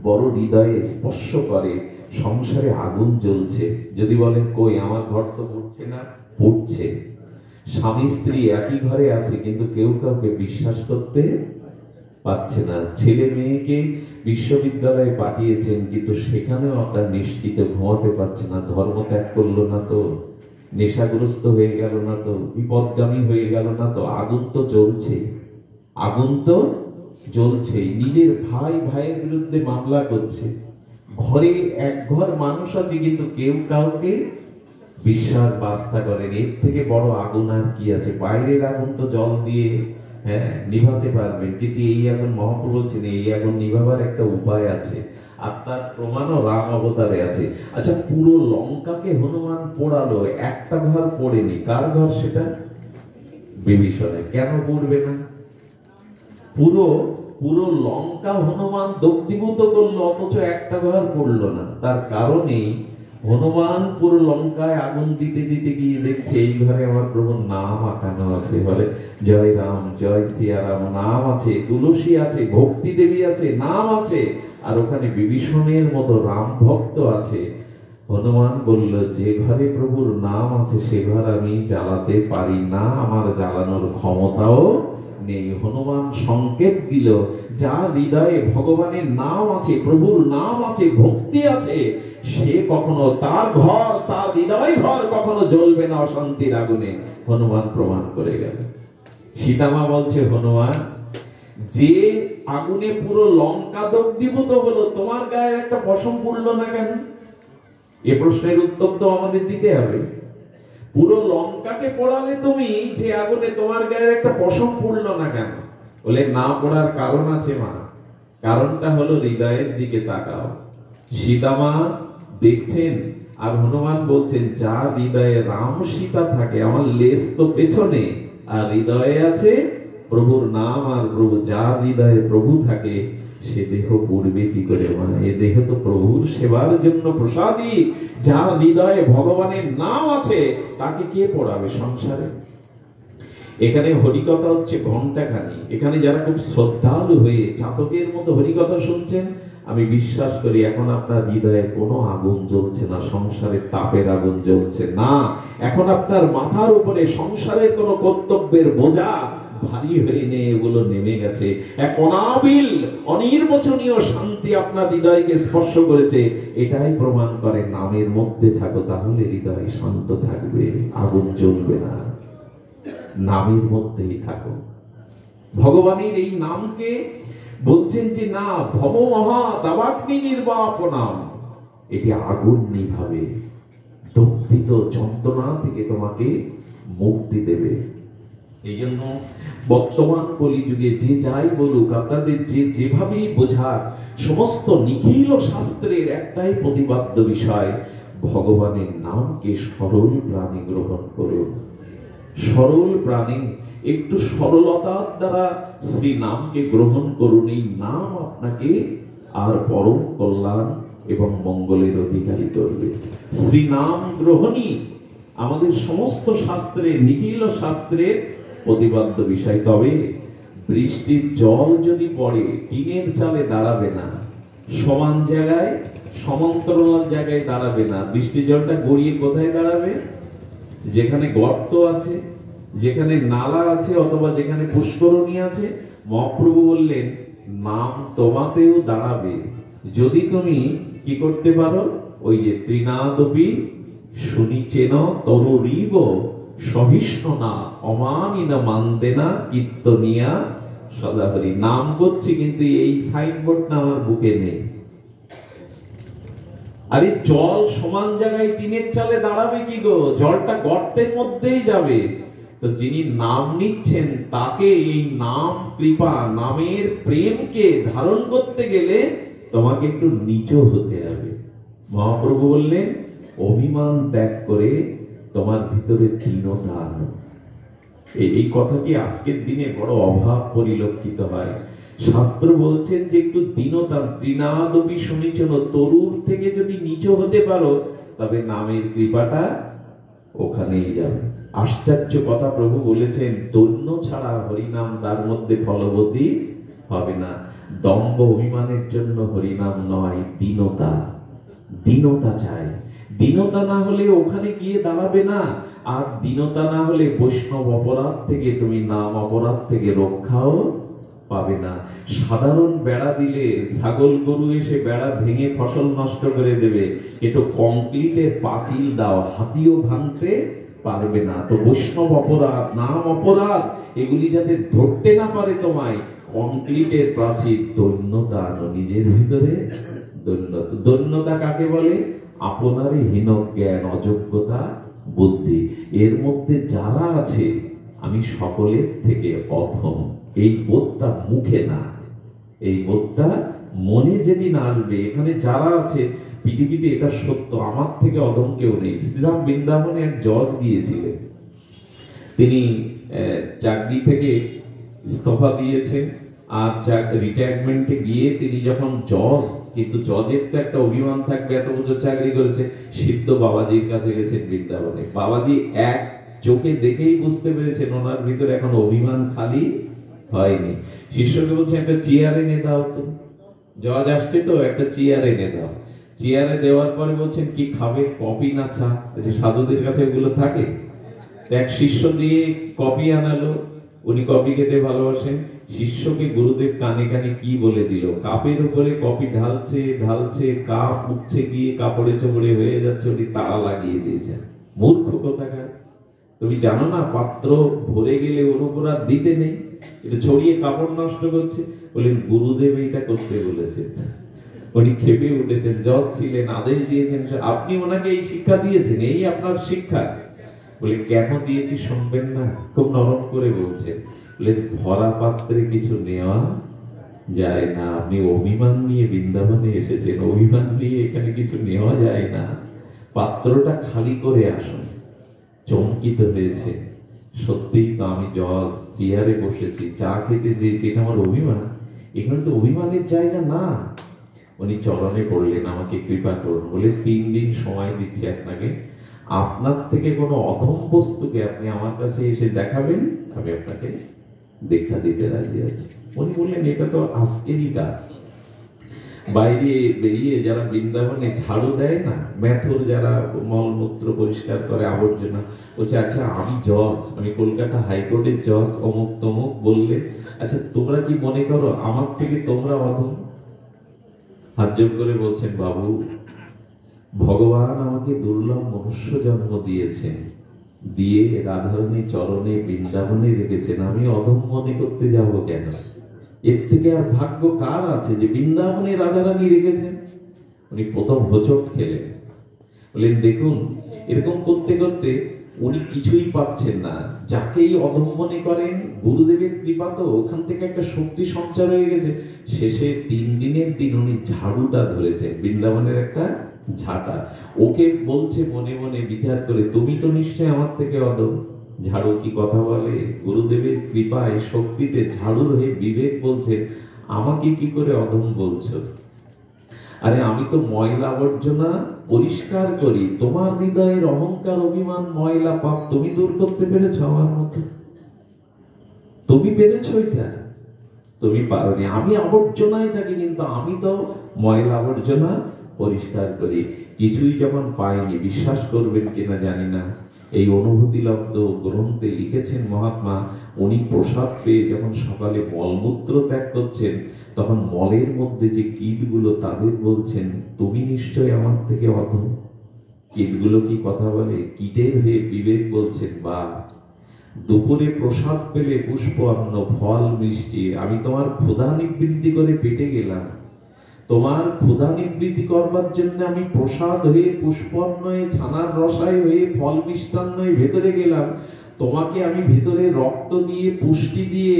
বড় হৃদয়ে স্পর্শ করে। সংসারে আগুন জ্বলছে, যদি বলেন কই আমার ঘর তো পড়ছে না, পড়ছে। স্বামী স্ত্রী একই ঘরে আছে, কিন্তু কেউ কাউকে বিশ্বাস করতে পাচ্ছে না। ছেলে মেয়েকে বিশ্ববিদ্যালয়ে পাঠিয়েছেন, কিন্তু সেখানেও আপনার নিশ্চিত ঘুমাতে পারছে না। ধর্ম ত্যাগ করলো না তো? নেশাগ্রস্ত হয়ে গেল না তো? বিপদগামী হয়ে গেল না তো? আগুন তো জ্বলছে, আগুন তো জ্বলছে। নিজের ভাই ভাইয়ের বিরুদ্ধে মামলা করছে। ঘরে এক ঘর মানুষ আছে, কিন্তু কেউ কাউকে বিশ্বাস বাস্তা করেন। এর থেকে বড় আগুন আর কি আছে? বাইরের আগুন তো জল দিয়ে নিভাতে পারবেন, কিন্তু এই আগুন, মহাপ্রভু বলছেন, এই আগুন নিভাবার একটা উপায় আছে, আর তার প্রমাণও রাম অবতারে আছে। আচ্ছা, পুরো লঙ্কাকে হনুমান পোড়ালো, একটা ঘর পড়েনি। কার ঘর সেটা? বিভীষণের। কেন পড়বে না? পুরো পুরো লঙ্কা হনুমান দগ্ধীভূত করলো, অথচ একটা ঘর পড়লো না। তার কারণেই হনুমান পুরো লঙ্কায় আগুন দিতে দিতে গিয়ে দেখছে এই ঘরে আমার প্রভুর নাম আঁকানো আছে। বলে জয় রাম, জয় সিয়ারাম, নাম আছে, তুলসী আছে, ভক্তি দেবী আছে, নাম আছে, আর ওখানে বিভীষণের মতো রাম ভক্ত আছে। হনুমান বলল, যে ঘরে প্রভুর নাম আছে সে ঘর আমি জ্বালাতে পারি না, আমার জ্বালানোর ক্ষমতাও নেই। হনুমান সংকেত দিল, যা হৃদয়ে ভগবানের নাম আছে, প্রভুর নাম আছে, ভক্তি আছে, সে কখনো, তার ঘর, তার হৃদয় ঘর কখনো জ্বলবে না অশান্তির আগুনে। হনুমান প্রমাণ করে গেল। সীতামা বলছে, হনুমান, যে আগুনে পুরো লঙ্কা দগ্ধীভূত হলো, তোমার গায়ে একটা পশম পড়লো না কেন? এ প্রশ্নের উত্তর তো আমাদের দিতে হবে। পুরো লঙ্কাকে পোড়ালে তুমি, যে আগুনে তোমার গায়ে একটা পশম পড়লো না কেন? বলে, না পড়ার কারণ আছে মা। কারণটা হলো হৃদয়ের দিকে তাকাও। সীতামা দেখছেন, আর হনুমান বলছেন, যা হৃদয়ে রাম সীতা থাকে, আমার লেজ তো পেছনে, আর হৃদয়ে আছে প্রভুর নাম, আর প্রভু, যা হৃদয়ে প্রভু থাকে সে দেহ পড়বে কি করে মা? এ দেহ তো প্রভুর সেবার জন্য প্রসাদী। যা হৃদয়ে ভগবানের নাম আছে তাকে কে পড়াবে সংসারে? এখানে হরিকথা হচ্ছে ঘন্টাখানি। এখানে যারা খুব শ্রদ্ধালু হয়ে চাতকের মতো হরিকথা শুনছেন, আমি বিশ্বাস করি এখন আপনার হৃদয়ে কোনো আগুন জ্বলছে না, সংসারের তাপের আগুন জ্বলছে না। এখন আপনার মাথার উপরে সংসারের কোনো কর্তব্যের বোঝা ভারী হয়ে নেই, এগুলো নেমে গেছে। এক অনাবিল অনির্বচনীয় শান্তি আপনার হৃদয়কে স্পর্শ করেছে। এটাই প্রমাণ করে, নামের মধ্যে থাকো, তাহলে হৃদয় শান্ত থাকবে, আগুন জ্বলবে না। নামের মধ্যেই থাকো। ভগবানের এই নামকে বলছেন যে না, ভব মহা দাবাগ্নি নির্বাপনাম, এটি আগুন নিভাবে, দগ্ধিত যন্ত্রণা থেকে তোমাকে মুক্তি দেবে। এই জন্য বর্তমান কলিযুগে যে যাই বলুক, আপনাদের যে যেভাবেই বোঝাক, সমস্ত নিখিল শাস্ত্রের একটাই প্রতিপাদ্য বিষয়, ভগবানের নামকে সরল প্রাণে গ্রহণ করুন। সরল প্রাণে, একটু সরলতার দ্বারা শ্রী নামকে গ্রহণ করুন। এই নাম আপনাকে আর পরম কল্যাণ এবং মঙ্গলের অধিকারী করবে। শ্রী নাম গ্রহণই আমাদের সমস্ত শাস্ত্রে, নিখিল শাস্ত্রের প্রতিপাদ্য বিষয়। তবে বৃষ্টির জল যদি পড়ে, টিনের চালে দাঁড়াবে না, সমান জায়গায়, সমান্তরাল জায়গায় দাঁড়াবে না। বৃষ্টির জলটা গড়িয়ে কোথায় দাঁড়াবে? যেখানে গর্ত আছে, যেখানে নালা আছে, অথবা যেখানে পুষ্করণী আছে। মহাপ্রভু বললেন, নাম তোমাতেও দাঁড়াবে যদি তুমি কি করতে পারো? ওই যে ত্রিনাদপি শুনিচেন তরুরিব সহিষ্ণু না অমানিনা মানতে না কীর্তনিয়া সদাহরি। নাম করছি, কিন্তু এই সাইনবোর্ডটা আমার বুকে নেই। আরে জল সমান জায়গায় টিনের চালে দাঁড়াবে কি গো? জলটা গর্তের মধ্যেই যাবে। তো যিনি নাম নিচ্ছেন, তাকে এই নাম কৃপা, নামের প্রেমকে ধারণ করতে গেলে তোমাকে একটু নিচু হতে হবে। মহাপ্রভু বললেন, অভিমান ত্যাগ করে তোমার ভিতরে দীনতা আনো। এই কথাটি আজকের দিনে বড় অভাব পরিলক্ষিত হয়। শাস্ত্র বলছেন যে একটু দীনতা, ত্রিনাদপি শুনিছেন, তরুর থেকে যদি নিচু হতে পারো, তবে নামের কৃপাটা ওখানেই যাবে। আশ্চর্য কথা প্রভু বলেছেন, দৈন্য ছাড়া হরিনাম তার মধ্যে ফলবতী হবে না। দম্ভ অভিমানের জন্য হরিনাম নয়, দীনতা, দীনতা চাই। দীনতা না হলে ওখানে গিয়ে দাঁড়াবে না। আর দীনতা না হলে বৈষ্ণব অপরাধ থেকে তুমি নাম অপরাধ থেকে রক্ষাও পাবে না। সাধারণ বেড়া দিলে ছাগল গরু এসে বেড়া ভেঙে ফসল নষ্ট করে দেবে, একটু কংক্রিটের পাঁচিল দাও, হাতিও ভাঙতে পারবে না। তো বৈষ্ণব অপরাধ, নাম অপরাধ, এগুলি যাতে ধরতে না পারে তোমায়, কংক্রিটের প্রাচীর, দৈন্যতা আনো নিজের ভিতরে। দৈন্যতা, দৈন্যতা কাকে বলে? আপনারই হীন জ্ঞান, অযোগ্যতা, বুদ্ধি। এর মধ্যে যারা আছে আমি সকলের থেকে অধম, এই বোধটা মুখে না, এই বোধটা মনে যেদিন আসবে, এখানে যারা আছে পৃথিবীতে এটা সত্য, আমার থেকে অধম কেউ নেই। শ্রীরাম বৃন্দাবনে এক জজ গিয়েছিলেন, তিনি চাকরি থেকে ইস্তফা দিয়েছেন, আর রিটায়ারমেন্টে গিয়ে তিনি যখন জজ, কিন্তু জজের তো একটা অভিমান থাকবে, এত বছর চাকরি করেছে, সিদ্ধ বাবাজির কাছে গেছেন বৃন্দাবনে। বাবাজি এক চোখে দেখেই বুঝতে পেরেছেন ওনার ভিতরে এখন অভিমান খালি হয়নি। শিষ্যকে বলছে একটা চেয়ার এনে দাও তো, জজ আসছে তো, একটা চেয়ার এনে দাও। চেয়ারে দেওয়ার পরে বলছেন কি খাবে, কফি না চা? সাধুদের কাছে ওগুলো থাকে। এক শিষ্য দিয়ে কফি আনালো, উনি কফি খেতে ভালোবাসেন। শিষ্যকে গুরুদেব কানে কানে কি বলে দিল, কাপের উপরে কফি ঢালছে ঢালছে, কাপ উঠছে গিয়ে কাপড়ে চোপড়ে হয়ে যাচ্ছে, উনি তাড়া লাগিয়ে দিয়েছেন। মূর্খ কোথাকার, তুমি জানো না পাত্র ভরে গেলে ওর উপর আর দিতে নেই, এটা ছড়িয়ে কাপড় নষ্ট করছে। বলেন গুরুদেব এইটা করতে বলেছে। উনি খেপে উঠেছেন, জজ ছিলেন, আদেশ দিয়েছেন, আপনি ওনাকে এই শিক্ষা দিয়েছেন, এই আপনার শিক্ষা? বলে কেন দিয়েছি শুনবেন না? খুব নরম করে বলছেন, বলে ভরা পাত্রে কিছু নেওয়া যায় না। আপনি অভিমান নিয়ে বৃন্দাবনে এসেছেন, অভিমান নিয়ে এখানে কিছু নেওয়া যায় না, পাত্রটা খালি করে আসুন। চমকিত হয়েছে, সত্যিই তো আমি জজ, চেয়ারে বসেছি, চা খেতে চেয়েছি, এটা আমার অভিমান? এখানে তো অভিমানের জায়গা না। উনি চরণে পড়লেন, আমাকে কৃপা করুন, বলে 3 দিন সময় দিচ্ছি আপনাকে, আপনার থেকে কোনো অধম বস্তুকে আপনি আমার কাছে এসে দেখাবেন, আমি আপনাকে দেখা দিতে রাজি আছি। উনি বললেন এটা তো আজকেরই কাজ। বাইরে বেরিয়ে যারা বৃন্দাবনে ঝাড়ু দেয় না, মেথর যারা মলমূত্র পরিষ্কার করে, আবর্জনা, বলছে আচ্ছা আমি জজ, আমি কলকাতা হাইকোর্টের জজ, অমুক তমুক, বললে আচ্ছা তোমরা কি মনে করো আমার থেকে তোমরা অধম? হাত জোড় করে বলছেন, বাবু ভগবান আমাকে দুর্লভ মনুষ্য জন্ম দিয়েছেন, দিয়ে রাধারানী চরণে বৃন্দাবনে রেখেছেন, আমি অধম মনে করতে যাব কেন? এর থেকে আর ভাগ্য কার আছে যে বৃন্দাবনে রাধারানী রেখেছেন? উনি প্রথম হোঁচট খেলেন, বললেন দেখুন এরকম করতে করতে উনি কিছুই পাচ্ছেন না, যাকেই অধম মনে করেন, গুরুদেবের কৃপা তো ওখান থেকে একটা শক্তি সঞ্চার হয়ে গেছে। শেষে 3 দিনের দিন উনি ঝাড়ুটা ধরেছেন, বৃন্দাবনের একটা ঝাঁটা। ওকে বলছে মনে মনে বিচার করে, তুমি তো নিশ্চয় আমার থেকে অধম। ঝাড়ু কি কথা বলে? গুরুদেবের কৃপায় শক্তিতে ঝাড়ুর হয়ে বিবেক বলছে, আমাকে কি করে অধম বলছো? আরে আমি তো ময়লা আবর্জনা পরিষ্কার করি, তোমার হৃদয়ের অহংকার, অভিমান, ময়লা, পাপ তুমি দূর করতে পেরেছো আমার মতো? তুমি পেরেছো এটা? তুমি পারোনি। আমি আবর্জনায় থাকি, কিন্তু আমি তো ময়লা আবর্জনা পরিষ্কার করি। কিছুই যখন পাইনি, বিশ্বাস করবেন কিনা জানি না, এই অনুভূতি লব্ধ গ্রন্থে লিখেছেন মহাত্মা, উনি প্রসাদ পেয়ে যখন সকালে মলমূত্র ত্যাগ করছেন, তখন মলের মধ্যে যে কীটগুলো তাদের বলছেন, তুমি নিশ্চয় আমার থেকে অধম। কীটগুলো কি কথা বলে? কীটের হয়ে বিবেক বলছেন, বা দুপুরে প্রসাদ পেলে পুষ্প অন্ন, ফল মিষ্টি, আমি তোমার ক্ষুধা নিবৃত্তি করে পেটে গেলাম, তোমার ক্ষুধা নিবৃত্তি করবার জন্য আমি প্রসাদ হয়ে, পুষ্পন্ন হয়ে, ছানার রসায় হয়ে, ফল মিষ্টান্ন হয়ে ভেতরে গেলাম, তোমাকে আমি ভেতরে রক্ত দিয়ে, পুষ্টি দিয়ে,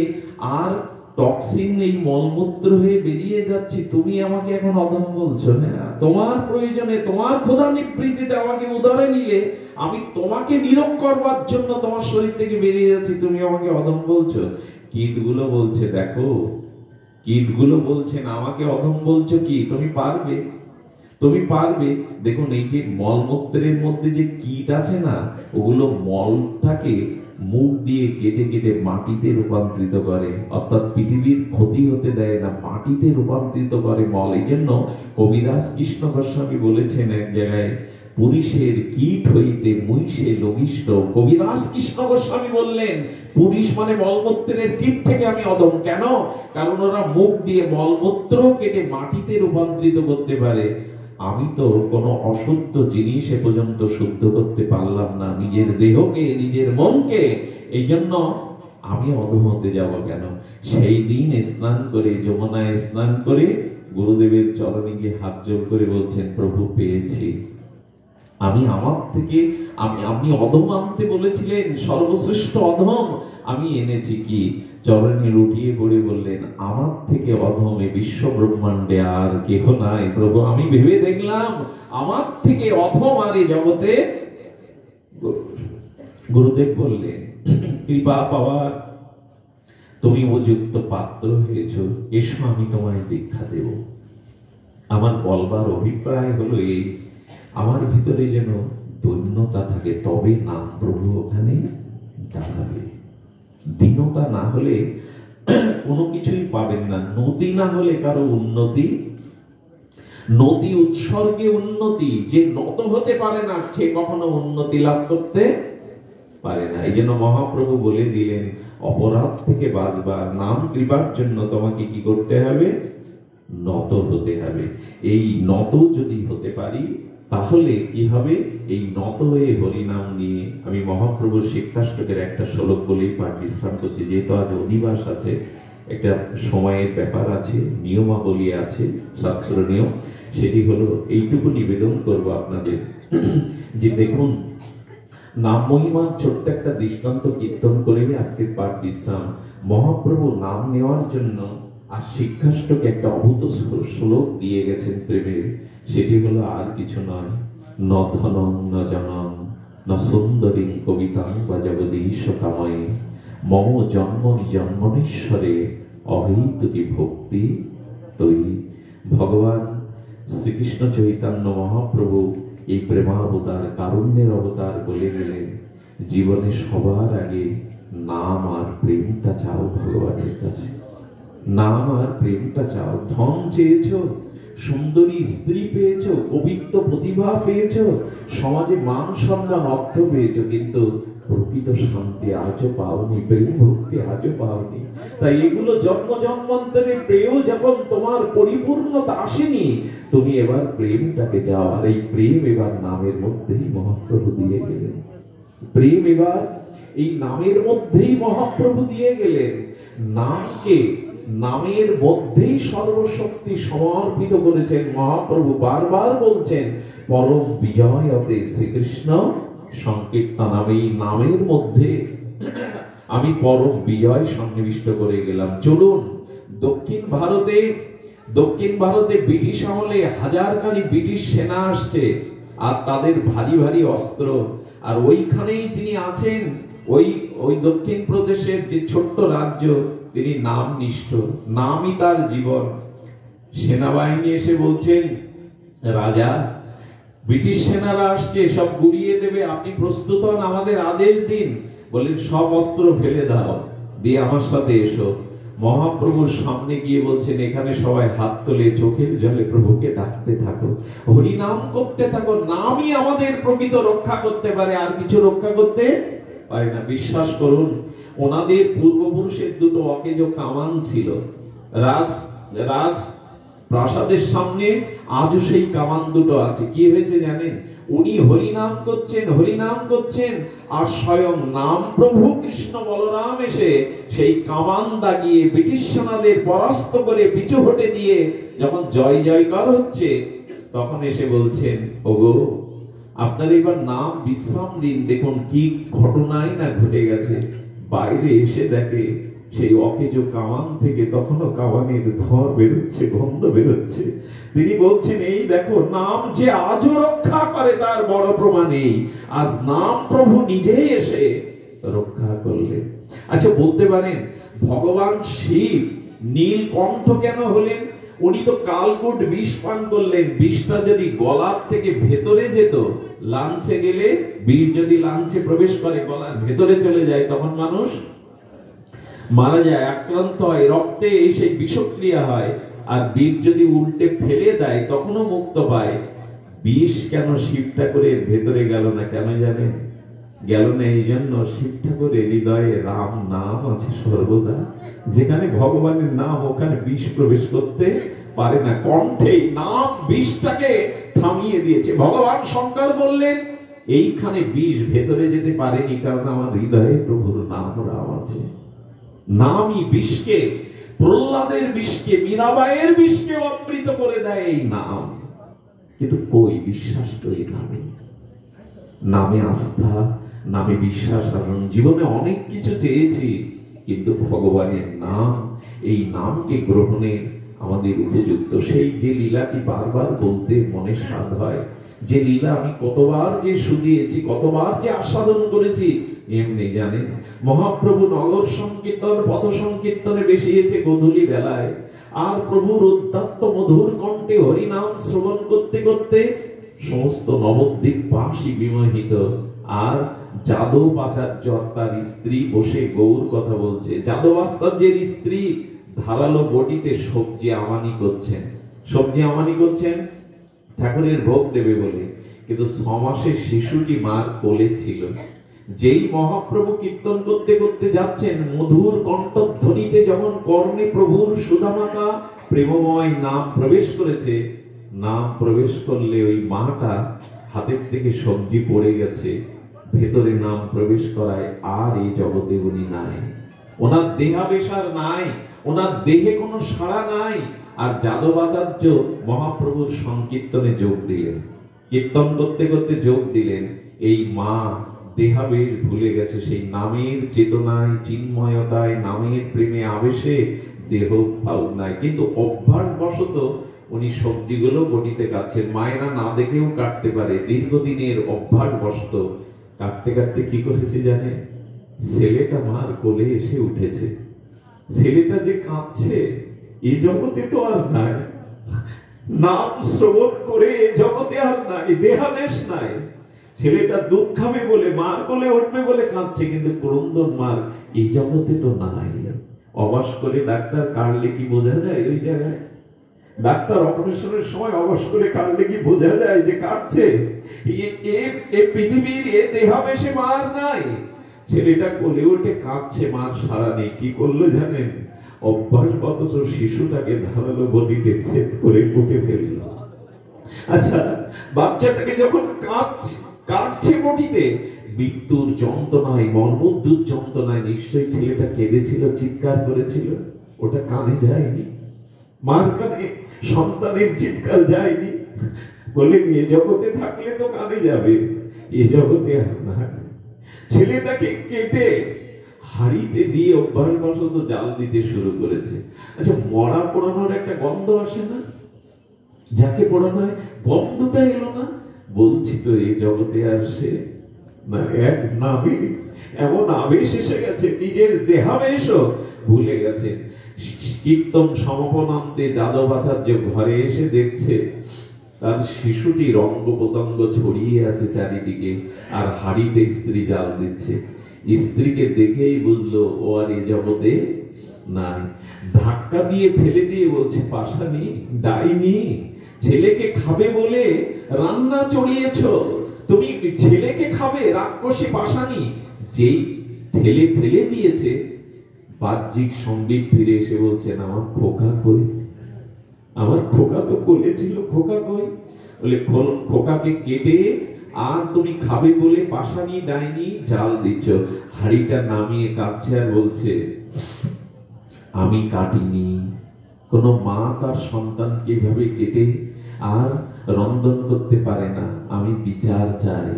আর টক্সিন এই মলমূত্র হয়ে বেরিয়ে যাচ্ছি, তুমি আমাকে এখন অধম বলছো? হ্যাঁ, তোমার প্রয়োজনে, তোমার ক্ষুধা নিবৃত্তিতে আমাকে উদারে নিলে, আমি তোমাকে নিরোগ করবার জন্য তোমার শরীর থেকে বেরিয়ে যাচ্ছি, তুমি আমাকে অধম বলছো? কীটগুলো বলছে, দেখো কীটগুলো বলছেন আমাকে অধম বলছো কি? তুমি পারবে, তুমি পারবে। দেখুন এই যে মলমূত্রের মধ্যে যে কীট আছে না, ওগুলো মলটাকে মুখ দিয়ে কেটে কেটে মাটিতে রূপান্তরিত করে, অর্থাৎ পৃথিবীর ক্ষতি হতে দেয় না, মাটিতে রূপান্তরিত করে মল। এই জন্য কবিরাজ কৃষ্ণ গোস্বামী বলেছেন এক জায়গায়, পুরুষের কীট হইতে মুইষে লঘিষ্ঠ। কবিদাস কৃষ্ণ গোস্বামী বললেন, পুরুষ মানে মলমূত্রের কীট থেকে আমি অধম। কেন? কারণ ওরা মুখ দিয়ে মলমূত্র কেটে মাটিতে রূপান্তরিত করতে পারে। আমি তো কোনো অশুদ্ধ জিনিস এ পর্যন্ত শুদ্ধ করতে পারলাম না, নিজের দেহকে, নিজের মনকে। এই জন্য আমি অধম হতে যাব কেন? সেই দিন স্নান করে, যমুনায় স্নান করে গুরুদেবের চরণে গিয়ে হাত জোড় করে বলছেন, প্রভু পেয়েছি। আমি আমার থেকে, আপনি অধম আনতে বলেছিলেন, সর্বশ্রেষ্ঠ অধম আমি এনেছি কি? চরণে লুটিয়ে পড়ে বললেন, আমার থেকে অধম এ বিশ্ব ব্রহ্মাণ্ডে আর কেহ নাই প্রভু। আমি ভেবে দেখলাম আমার থেকে অধম আর এই জগতে। গুরুদেব বললেন, কৃপা পাওয়ার তুমি উপযুক্ত পাত্র হয়েছো, এসো আমি তোমায় দীক্ষা দেব। আমার বলবার অভিপ্রায় হলো এই, আমার ভিতরে যেন দৈন্যতা থাকে, তবে নাম প্রভু ওখানে দাঁড়াবে। দীনতা না হলে কোনো কিছুই পাবেন না। নদী না হলে কারো উন্নতি, নদী উৎসর্গে উন্নতি। যে নত হতে পারে না সে কখনো উন্নতি লাভ করতে পারে না। এই জন্য মহাপ্রভু বলে দিলেন, অপরাধ থেকে বাঁচবার, নাম কৃপার জন্য তোমাকে কি করতে হবে? নত হতে হবে। এই নত যদি হতে পারি তাহলে কি হবে? এই নত হয়ে হরিনাম নিয়ে আমি মহাপ্রভুর শিক্ষাষ্টকের একটা শ্লোক বলেই পাঠ বিশ্রাম করছি, যেহেতু আজ অধিবাস আছে, একটা সময়ের ব্যাপার আছে, নিয়মাবলী আছে, শাস্ত্র নিয়ম। সেটি হলো এইটুকু নিবেদন করব আপনাদের যে দেখুন, নাম মহিমার ছোট্ট একটা দৃষ্টান্ত কীর্তন করে আজকের পাঠ বিশ্রাম। মহাপ্রভু নাম নেওয়ার জন্য আর শিক্ষাষ্টকে একটা অভূত শ্লোক দিয়ে গেছেন প্রেমের। সেটি হলো আর কিছু নয়, ন ধনং ন জনং ন সুন্দরী কবিতাং বা জগদীশ কাময়ে মম জন্মনি জন্মনীশ্বরে অহৈতুকী ভক্তি তৈরি। ভগবান শ্রীকৃষ্ণ চৈতন্য মহাপ্রভু এই প্রেমাবতার, কারুণ্যের অবতার বলে গেলেন, জীবনে সবার আগে নাম আর প্রেমটা চাও ভগবানের কাছে। নাম আর প্রেমটা চাও। ধন চেয়েছো, সুন্দরী স্ত্রী পেয়েছো, কবিত্ব প্রতিভা পেয়েছো, সমাজে মান সম্মান অর্থ পেয়েছো, কিন্তু প্রকৃত শান্তি আজও পাওনি, প্রেম ভক্তি আজও পাওনি। তাই এগুলো জন্ম জন্মান্তরে পেয়েও যখন তোমার পরিপূর্ণতা আসেনি, তুমি এবার প্রেমটাকে চাও। আর এই প্রেম এবার নামের মধ্যেই মহাপ্রভু দিয়ে গেলেন। প্রেম এবার এই নামের মধ্যেই মহাপ্রভু দিয়ে গেলেন। নামকে নামের মধ্যেই সর্বশক্তি সমর্পিত করেছেন মহাপ্রভু। বারবার বলছেন, পরম বিজয়তে শ্রীকৃষ্ণ সংকীর্তন। এই নামের মধ্যে আমি পরম বিজয় সন্নিবিষ্ট করে গেলাম। চলুন দক্ষিণ ভারতে ব্রিটিশ আমলে হাজারখানি ব্রিটিশ সেনা আসছে, আর তাদের ভারী ভারী অস্ত্র। আর ওইখানেই যিনি আছেন, ওই দক্ষিণ প্রদেশের যে ছোট্ট রাজ্য, তিনি নামনিষ্ঠ, নামই তার জীবন। সেনাবাহিনী এসে বলছেন, রাজা, ব্রিটিশ সেনারা আসছে, সব গুড়িয়ে দেবে, আপনি প্রস্তুত হন, আমাদের আদেশ দিন। বলেন, সব অস্ত্র ফেলে দাও, দিয়ে আমার সাথে এসো। মহাপ্রভুর সামনে গিয়ে বলছেন, এখানে সবাই হাত তোলে, চোখের জলে প্রভুকে ডাকতে থাকো, হরি নাম করতে থাকো। নামই আমাদের প্রকৃত রক্ষা করতে পারে, আর কিছু রক্ষা করতে পারে না। বিশ্বাস করুন, ওনাদের পূর্বপুরুষের দুটো অকেজো কামান ছিল রাজ প্রাসাদের সামনে, আজও সেই কামান দুটো আছে। কি হয়েছে জানেন? উনি হরিনাম করছেন, আর স্বয়ং নাম প্রভু কৃষ্ণ বলরাম এসে সেই কামান দাগিয়ে ব্রিটিশ সেনাদের পরাস্ত করে পিছু হটে দিয়ে যখন জয় জয়কার হচ্ছে, তখন এসে বলছেন, ওগো, আপনার এবার নাম বিশ্রাম দিন। দেখুন কি ঘটনাই না ঘটে গেছে। বাইরে এসে দেখে সেই অকেজো কামান থেকে তখনও কামানের ধোঁয়া বেরোচ্ছে, গন্ধ বেরোচ্ছে। তিনি বলছেন, এই দেখো, নাম যে আজও রক্ষা করে তার বড় প্রমাণ এই। আজ নাম প্রভু নিজেই এসে রক্ষা করলেন। আচ্ছা, বলতে পারেন ভগবান শিব নীলকণ্ঠ কেন হলেন? উনি তো কালকূট বিষ পান করলেন। বিষটা যদি গলার থেকে ভেতরে যেত, লাঞ্চে গেলে বিষ যদি লাঞ্চে প্রবেশ করে, গলার ভেতরে চলে যায়, তখন মানুষ মারা যায়, আক্রান্ত হয়, রক্তে সেই বিষক্রিয়া হয়। আর বিষ যদি উল্টে ফেলে দেয়, তখনও মুক্ত পায়। বিষ কেন শিব ঠাকুরের ভেতরে গেল না, কেন জানেন? গেল না এই জন্য, শিব ঠাকুরের হৃদয়ে রাম নাম আছে সর্বদা। যেখানে ভগবানের নাম, ওখানে বিষ প্রবেশ করতে পারে না। কণ্ঠে নাম বিষটাকে থামিয়ে দিয়েছে। ভগবান শঙ্কর বললেন এইখানে বিষ ভেতরে যেতে পারেনি, কারণ আমার হৃদয়ে প্রভুর নাম রাম আছে। নামই বিষকে, প্রহ্লাদের বিষকে, মীরাবাইয়ের বিষকে অমৃত করে দেয় এই নাম। কিন্তু কই বিশ্বাস তো এই নামে, নামে আস্থা, নামে বিশ্বাস। কারণ জীবনে অনেক কিছু চেয়েছি, কিন্তু ভগবানের নাম, এই নামকে গ্রহণের আমাদের উপযুক্ত। সেই যে লীলাটি বারবার বলতে মনে স্বাদ হয়, যে লীলা আমি কতবার যে শুধিয়েছি, কতবার যে আস্বাদন করেছি, এমনি জানেন। মহাপ্রভু নগর সংকীর্তন, পথ সংকীর্তনে বেশিয়েছে গোধূলি বেলায়, আর প্রভুর উদ্দাত্ত মধুর কণ্ঠে হরিনাম শ্রবণ করতে করতে সমস্ত নবদ্বীপ বাসী বিমোহিত। আর যাদব আচার্য তার স্ত্রী বসে গৌর কথা বলছে। যাদব আচার্যের স্ত্রী ধারালো বডিতে সবজি আমানি করছেন, সবজি আমানি করছেন ঠাকুরের ভোগ দেবে বলে। কিন্তু 6 মাসের শিশুটি মার কোলে ছিল। যেই মহাপ্রভু কীর্তন করতে করতে যাচ্ছেন, মধুর কণ্ঠধ্বনিতে যখন কর্ণে প্রভুর সুধামাতা প্রেমময় নাম প্রবেশ করেছে, নাম প্রবেশ করলে ওই মাটা হাতের থেকে সবজি পড়ে গেছে, ভেতরে নাম প্রবেশ করায় আর এই জগতে উনি নাই। ওনার দেহাবেশার নাই, ওনার দেহে কোনো সাড়া নাই। আর যাদবাচার্য মহাপ্রভুর সংকীর্তনে যোগ দিলেন, কীর্তন করতে করতে যোগ দিলেন। এই মা দেহাবেশ ভুলে গেছে, সেই নামের চেতনায়, চিন্ময়তায়, নামের প্রেমে আবেশে দেহ ভাবনায়। কিন্তু অভ্যাসবশত উনি সবজিগুলো বটিতে কাটছেন। মায়েরা না দেখেও কাটতে পারে, দীর্ঘদিনের অভ্যাসবশত কাটতে কাটতে কি করেছে জানে? ছেলেটা মার কোলে এসে উঠেছে। ছেলেটা যে কাঁদছে, এই জগতে তো আর নাই, নাম শ্রবণ করে এ জগতে আর নাই, দেহাবেশ নাই। ছেলেটা দুধ খাবে বলে, মার কোলে উঠবে বলে কাঁদছে, কিন্তু ক্রন্দন মার এই জগতে তো নাই। অবাস করে ডাক্তার কাটলে কি বোঝা যায়? ওই জায়গায় ডাক্তার অপারেশনের সময় অবাস করে কাটলে কি বোঝা যায় যে কাটছে? এ পৃথিবীর এ দেহাবেশে মার নাই। ছেলেটা কোলে উঠে কাঁদছে, মার সারা নেই। কি করলো জানেন? অভ্যাসগত শিশুটাকে ধারালো বডিতে সেট করে কুটে ফেলল। আচ্ছা, বাচ্চাটাকে যখন কাটছে বডিতে, মৃত্যুর যন্ত্রণায়, মর্মোদ্ভূত যন্ত্রণায় নিশ্চয়ই ছেলেটা কেঁদেছিল, চিৎকার করেছিল। ওটা কানে যায়নি, মার কানে সন্তানের চিৎকার যায়নি। বলে এ জগতে থাকলে তো কানে যাবে, এ জগতে আর না। ছেলেটাকে কেটে হাড়িতে দিয়ে অভ্যাসবশত জাল দিতে শুরু করেছে। আচ্ছা, মরা পোড়ানোর একটা গন্ধ আসে না? যাকে পোড়ানো হয়, গন্ধটা এলো না? বলছি তো এই জগতে আর সে না। এক নামে এমন আবেশ এসে গেছে, নিজের দেহাবেশও ভুলে গেছে। কীর্তন সমাপনান্তে যাদবাচার্য ঘরে এসে দেখছে তার শিশুটির অঙ্গ প্রত্যঙ্গ ছড়িয়ে আছে চারিদিকে, আর হাড়িতে স্ত্রী জাল দিচ্ছে। স্ত্রীকে দেখেই বুঝলো ও আর এ জগতে নাই। ধাক্কা দিয়ে ফেলে দিয়ে বলছে, পাশানি, ডাইনি, ছেলেকে খাবে বলে রান্না চড়িয়েছ তুমি, ছেলেকে খাবে, রাক্ষসী পাশানি। যেই ঠেলে ফেলে দিয়েছে, বাহ্যিক সম্বিত ফিরে এসে বলছেন, আমার খোকা কই? আমার খোকা তো কোলে ছিল, খোকা কই? বলে খোকাকে কেটে আর তুমি খাবে বলে পাশানি, ডাইনি জাল দিচ্ছ। হাড়িটা নামিয়ে কাঁদছে আর বলছে, আমি কাটিনি। কোন মা তার সন্তানকে এভাবে কেটে আর রন্ধন করতে পারে না। আমি বিচার চাই।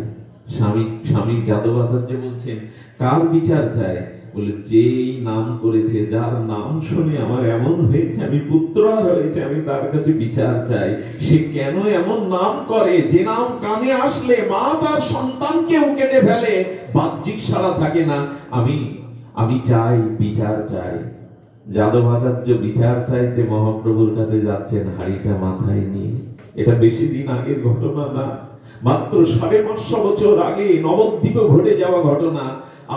স্বামী যাদবাচার্য বলছেন, কার বিচার চাই? বলে, যেই নাম করেছে, যার নাম শুনে আমার এমন হয়েছে, আমি পুত্র আর হয়েছে, আমি তার কাছে বিচার চাই। সে কেন এমন নাম করে, যে নাম কানে আসলে মা তার সন্তানকেও কেটে ফেলে, বাহ্যিক সাড়া থাকে না। আমি চাই, বিচার চাই। যাদবাচার্য বিচার চাইতে মহাপ্রভুর কাছে যাচ্ছেন হাড়িটা মাথায় নিয়ে। এটা বেশি দিন আগের ঘটনা না, মাত্র 550 বছর আগে নবদ্বীপে ঘটে যাওয়া ঘটনা।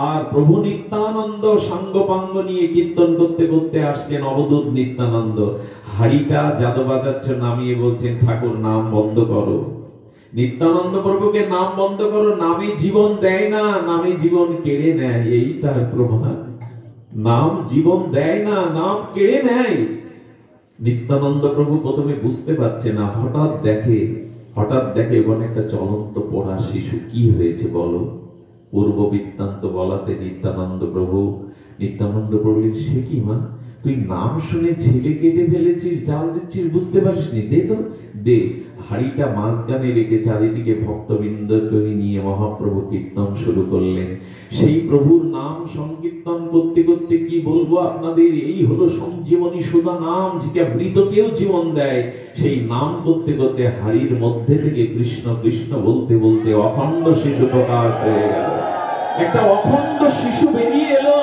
আর প্রভু নিত্যানন্দ সাঙ্গপাঙ্গ নিয়ে কীর্তন করতে করতে আসছেন অবধূত নিত্যানন্দ। হাড়িটা যাদবাচার্য নামিয়ে বলছেন, ঠাকুর নাম বন্ধ করো। নিত্যানন্দ প্রভুকে নাম বন্ধ করো, নামে জীবন দেয় না, নামে জীবন কেড়ে নেয়, এই তার প্রমাণ। নাম জীবন দেয় না, নাম কেড়ে নেয়। নিত্যানন্দ প্রভু প্রথমে বুঝতে পারছে না, হঠাৎ দেখে ওখানে একটা চলন্ত পড়া শিশু। কি হয়েছে বলো? পূর্ব বৃত্তান্ত বলাতে নিত্যানন্দ প্রভু সে কি মা, তুই নাম শুনে ছেলে কেটে ফেলেছিস, জাল দিচ্ছিস, বুঝতে পারিসনি? দে তো, দে। হাড়িটা মাঝখানে রেখে চারিদিকে ভক্তবৃন্দকে নিয়ে মহাপ্রভু কীর্তন শুরু করলেন। সেই প্রভুর নাম সংকীর্তন করতে করতে কি বলবো আপনাদের, এই হলো সঞ্জীবনী সুধা নাম, যেটা মৃতকেও জীবন দেয়। সেই নাম করতে করতে হাড়ির মধ্যে থেকে কৃষ্ণ কৃষ্ণ বলতে বলতে অখণ্ড শিশু প্রকাশ হয়ে গেল। একটা অখণ্ড শিশু বেরিয়ে এলো।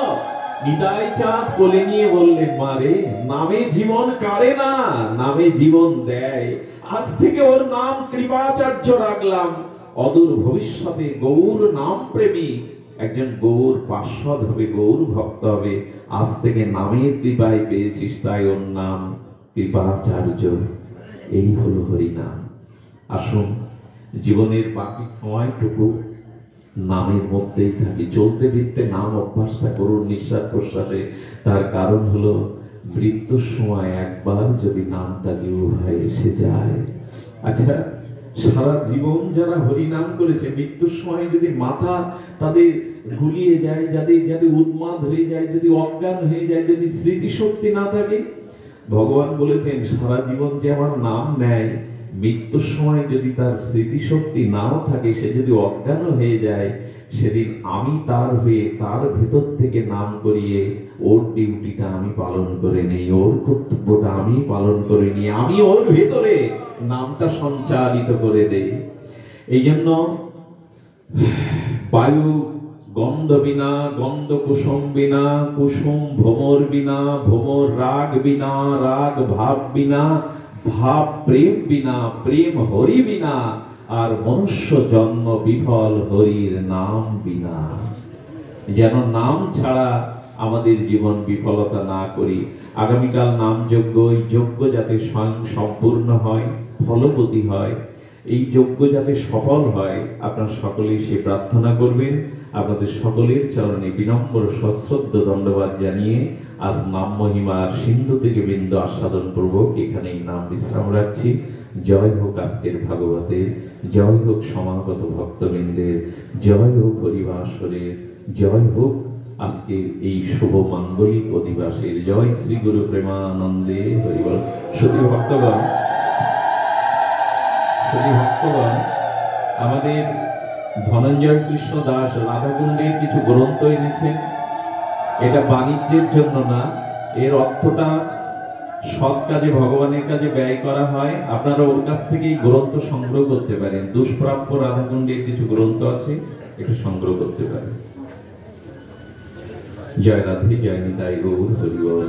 নিতাই চাঁদ কোলে নিয়ে বললেন, মারে, নামে জীবন কাড়ে না, নামে জীবন দেয়। আজ থেকে ওর নাম কৃপাচার্য রাখলাম। অদূর ভবিষ্যতে গৌর নাম প্রেমী একজন গৌর পার্ষদ হবে, গৌর ভক্ত হবে। আজ থেকে নামের কৃপায় পেয়েছিস, তাই ওর নাম কৃপাচার্য। এই হলো হরিনাম। আসুন জীবনের বাকি সময়টুকু নামের মধ্যেই থাকি, চলতে ফিরতে নাম অভ্যাসটা করুন নিঃশ্বাস প্রশ্বাসে। তার কারণ হলো মৃত্যুর সময় একবার যদি নামটা জিহ্বায় এসে যায়, আচ্ছা সারা জীবন যারা হরিনাম করেছে, মৃত্যুর সময় যদি মাথা তাদের গুলিয়ে যায়, যাদের উন্মাদ হয়ে যায়, যদি অজ্ঞান হয়ে যায়, যদি স্মৃতিশক্তি না থাকে, ভগবান বলেছেন সারা জীবন যে আমার নাম নেয়, মৃত্যুর সময় যদি তার স্মৃতিশক্তি নাও থাকে, সে যদি অজ্ঞান হয়ে যায়, সেদিন আমি তার হয়ে তার ভেতর থেকে নাম করিয়ে ওর ডিউটিটা আমি পালন করে নেই, ওর কর্তব্যটা আমি পালন করে নিই, আমি ওর ভেতরে নামটা সঞ্চালিত করে দেই। এই জন্য বায়ু গন্ধ বিনা, গন্ধ কুসুম বিনা, কুসুম ভ্রমর বিনা, ভ্রমর রাগ বিনা, রাগ ভাব বিনা, ভাব প্রেম বিনা, প্রেম হরি বিনা, আর মনুষ্য জন্ম বিফল হরির নাম বিনা। যেন নাম ছাড়া আমাদের জীবন বিফলতা না করি। আগামীকাল নাম যজ্ঞ, এই যজ্ঞ যাতে স্বয়ং সম্পূর্ণ হয়, ফলবতী হয়, এই যজ্ঞ যাতে সফল হয়, আপনারা সকলেই সে প্রার্থনা করবেন। আপনাদের সকলের চরণে বিনম্র সশ্রদ্ধ দণ্ডবাদ জানিয়ে আজ নাম মহিমার সিন্ধু থেকে বিন্দু আস্বাদন পূর্বক এখানেই নাম বিশ্রাম রাখছি। জয় হোক আজকের ভাগবতের, জয় হোক সমাগত ভক্তবৃন্দের, জয় হোক হরিবাসরের, জয় হোক আজকের এই শুভ মাঙ্গলিক অধিবাসের। জয় শ্রী গুরু প্রেমানন্দে হরিবল। শুধু ভক্তগণ, আমাদের ধনঞ্জয় কৃষ্ণ দাস রাধাকুণ্ডের কিছু গ্রন্থ এনেছেন। এটা বাণিজ্যের জন্য না, এর অর্থটা সৎ কাজে, ভগবানের কাজে ব্যয় করা হয়। আপনারা ওর কাছ থেকে এই গ্রন্থ সংগ্রহ করতে পারেন। দুষ্প্রাপ্য রাধাকুণ্ডের কিছু গ্রন্থ আছে, এটা সংগ্রহ করতে পারেন। জয় রাধে, জয় নিতাই গৌর হরি বল।